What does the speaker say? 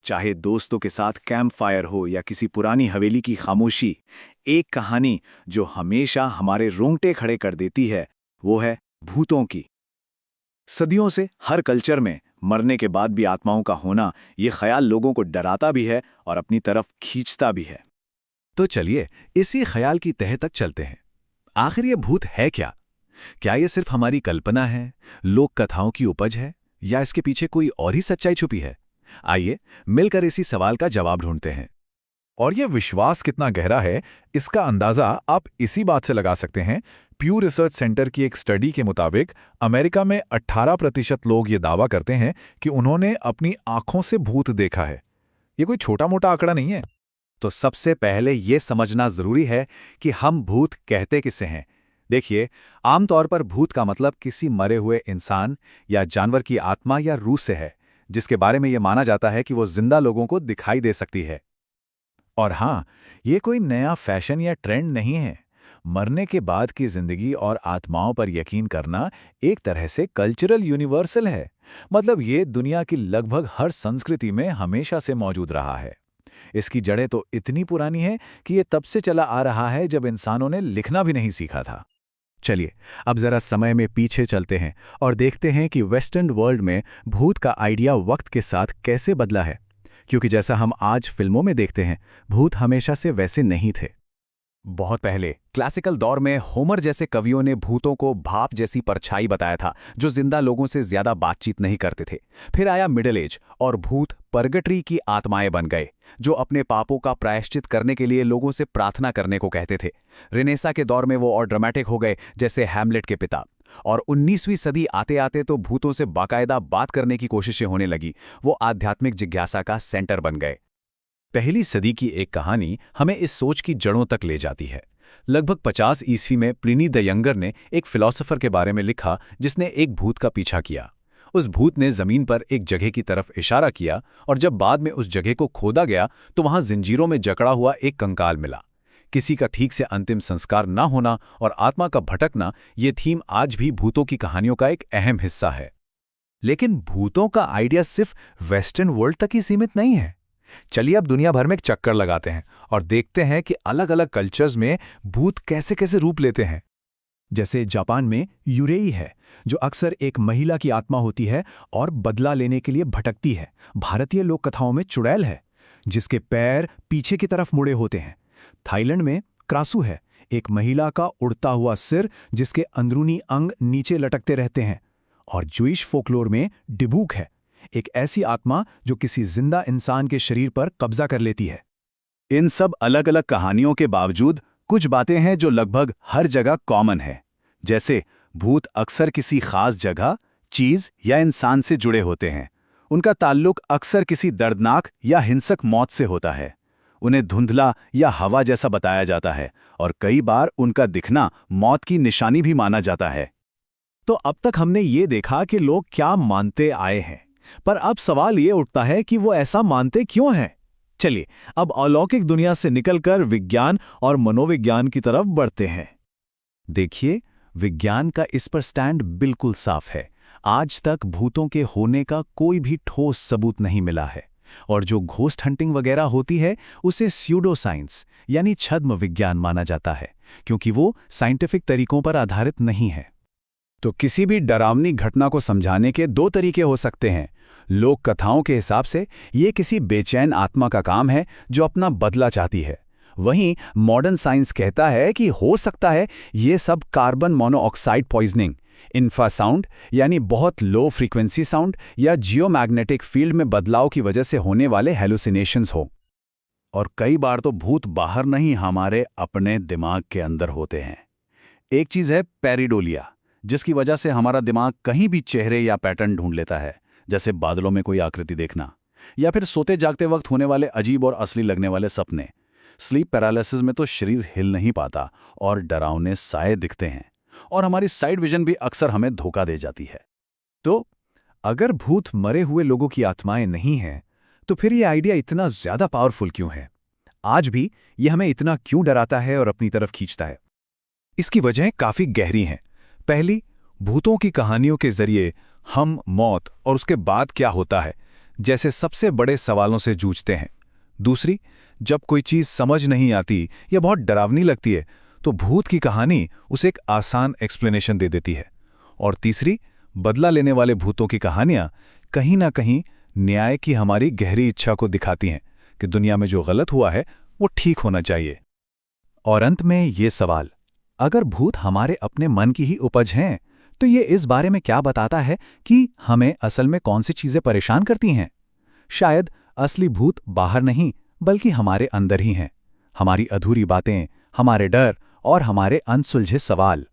चाहे दोस्तों के साथ कैंप फायर हो या किसी पुरानी हवेली की खामोशी, एक कहानी जो हमेशा हमारे रोंगटे खड़े कर देती है, वो है भूतों की। सदियों से हर कल्चर में मरने के बाद भी आत्माओं का होना, ये ख्याल लोगों को डराता भी है और अपनी तरफ खींचता भी है। तो चलिए इसी ख्याल की तह तक चलते हैं। आखिर ये भूत है क्या? क्या ये सिर्फ हमारी कल्पना है, लोक कथाओं की उपज है, या इसके पीछे कोई और ही सच्चाई छुपी है? आइए मिलकर इसी सवाल का जवाब ढूंढते हैं। और ये विश्वास कितना गहरा है, इसका अंदाजा आप इसी बात से लगा सकते हैं। प्यू रिसर्च सेंटर की एक स्टडी के मुताबिक अमेरिका में 18% लोग ये दावा करते हैं कि उन्होंने अपनी आंखों से भूत देखा है। ये कोई छोटा मोटा आंकड़ा नहीं है। तो सबसे पहले ये समझना जरूरी है कि हम भूत कहते किसे हैं। देखिए, आमतौर पर भूत का मतलब किसी मरे हुए इंसान या जानवर की आत्मा या रूह से है, जिसके बारे में यह माना जाता है कि वो जिंदा लोगों को दिखाई दे सकती है। और हाँ, ये कोई नया फैशन या ट्रेंड नहीं है। मरने के बाद की जिंदगी और आत्माओं पर यकीन करना एक तरह से कल्चरल यूनिवर्सल है। मतलब ये दुनिया की लगभग हर संस्कृति में हमेशा से मौजूद रहा है। इसकी जड़ें तो इतनी पुरानी हैं कि ये तब से चला आ रहा है जब इंसानों ने लिखना भी नहीं सीखा था। चलिए अब जरा समय में पीछे चलते हैं और देखते हैं कि वेस्टर्न वर्ल्ड में भूत का आइडिया वक्त के साथ कैसे बदला है। क्योंकि जैसा हम आज फिल्मों में देखते हैं, भूत हमेशा से वैसे नहीं थे। बहुत पहले क्लासिकल दौर में होमर जैसे कवियों ने भूतों को भाप जैसी परछाई बताया था, जो जिंदा लोगों से ज्यादा बातचीत नहीं करते थे। फिर आया मिडिल एज और भूत परगटरी की आत्माएं बन गए, जो अपने पापों का प्रायश्चित करने के लिए लोगों से प्रार्थना करने को कहते थे। रेनेसा के दौर में वो और ड्रामेटिक हो गए, जैसे हैमलेट के पिता। और 19वीं सदी आते आते तो भूतों से बाकायदा बात करने की कोशिशें होने लगी। वो आध्यात्मिक जिज्ञासा का सेंटर बन गए। पहली सदी की एक कहानी हमें इस सोच की जड़ों तक ले जाती है। लगभग 50 ईस्वी में प्लिनी द यंगर ने एक फिलोसोफर के बारे में लिखा, जिसने एक भूत का पीछा किया। उस भूत ने जमीन पर एक जगह की तरफ इशारा किया, और जब बाद में उस जगह को खोदा गया तो वहां जंजीरों में जकड़ा हुआ एक कंकाल मिला। किसी का ठीक से अंतिम संस्कार ना होना और आत्मा का भटकना, ये थीम आज भी भूतों की कहानियों का एक अहम हिस्सा है। लेकिन भूतों का आइडिया सिर्फ वेस्टर्न वर्ल्ड तक ही सीमित नहीं है। चलिए अब दुनिया भर में एक चक्कर लगाते हैं और देखते हैं कि अलग अलग कल्चर्स में भूत कैसे कैसे रूप लेते हैं। जैसे जापान में यूरेई है, जो अक्सर एक महिला की आत्मा होती है और बदला लेने के लिए भटकती है। भारतीय लोक कथाओं में चुड़ैल है, जिसके पैर पीछे की तरफ मुड़े होते हैं। थाईलैंड में क्रासू है, एक महिला का उड़ता हुआ सिर जिसके अंदरूनी अंग नीचे लटकते रहते हैं। और ज्यूइश फोकलोर में डिबूक है, एक ऐसी आत्मा जो किसी जिंदा इंसान के शरीर पर कब्जा कर लेती है। इन सब अलग अलग कहानियों के बावजूद कुछ बातें हैं जो लगभग हर जगह कॉमन है। जैसे भूत अक्सर किसी खास जगह, चीज या इंसान से जुड़े होते हैं। उनका ताल्लुक अक्सर किसी दर्दनाक या हिंसक मौत से होता है। उन्हें धुंधला या हवा जैसा बताया जाता है, और कई बार उनका दिखना मौत की निशानी भी माना जाता है। तो अब तक हमने ये देखा कि लोग क्या मानते आए हैं, पर अब सवाल ये उठता है कि वो ऐसा मानते क्यों हैं। चलिए अब अलौकिक दुनिया से निकलकर विज्ञान और मनोविज्ञान की तरफ बढ़ते हैं। देखिए, विज्ञान का इस पर स्टैंड बिल्कुल साफ है। आज तक भूतों के होने का कोई भी ठोस सबूत नहीं मिला है, और जो घोस्ट हंटिंग वगैरह होती है उसे स्यूडो साइंस यानी छद्म विज्ञान माना जाता है, क्योंकि वो साइंटिफिक तरीकों पर आधारित नहीं है। तो किसी भी डरावनी घटना को समझाने के दो तरीके हो सकते हैं। लोक कथाओं के हिसाब से ये किसी बेचैन आत्मा का काम है जो अपना बदला चाहती है। वहीं मॉडर्न साइंस कहता है कि हो सकता है ये सब कार्बन मोनोऑक्साइड पॉइजनिंग, इंफ्रासाउंड यानी बहुत लो फ्रीक्वेंसी साउंड, या जियोमैग्नेटिक फील्ड में बदलाव की वजह से होने वाले हेलुसिनेशंस हो। और कई बार तो भूत बाहर नहीं, हमारे अपने दिमाग के अंदर होते हैं। एक चीज है पेरिडोलिया, जिसकी वजह से हमारा दिमाग कहीं भी चेहरे या पैटर्न ढूंढ लेता है, जैसे बादलों में कोई आकृति देखना, या फिर सोते जागते वक्त होने वाले अजीब और असली लगने वाले सपने। स्लीप पैरालिसिस में तो शरीर हिल नहीं पाता और डरावने साए दिखते हैं, और हमारी साइड विजन भी अक्सर हमें धोखा दे जाती है। तो अगर भूत मरे हुए लोगों की आत्माएं नहीं हैं, तो फिर ये आइडिया इतना ज्यादा पावरफुल क्यों है? आज भी ये हमें इतना क्यों डराता है और अपनी तरफ खींचता है? इसकी वजह काफी गहरी हैं। पहली, भूतों की कहानियों के जरिए हम मौत और उसके बाद क्या होता है, जैसे सबसे बड़े सवालों से जूझते हैं। दूसरी, जब कोई चीज़ समझ नहीं आती या बहुत डरावनी लगती है तो भूत की कहानी उसे एक आसान एक्सप्लेनेशन दे देती है। और तीसरी, बदला लेने वाले भूतों की कहानियां कहीं ना कहीं न्याय की हमारी गहरी इच्छा को दिखाती हैं कि दुनिया में जो गलत हुआ है वो ठीक होना चाहिए। और अंत में ये सवाल, अगर भूत हमारे अपने मन की ही उपज हैं तो ये इस बारे में क्या बताता है कि हमें असल में कौन सी चीज़ें परेशान करती हैं? शायद असली भूत बाहर नहीं बल्कि हमारे अंदर ही हैं। हमारी अधूरी बातें, हमारे डर और हमारे अनसुलझे सवाल।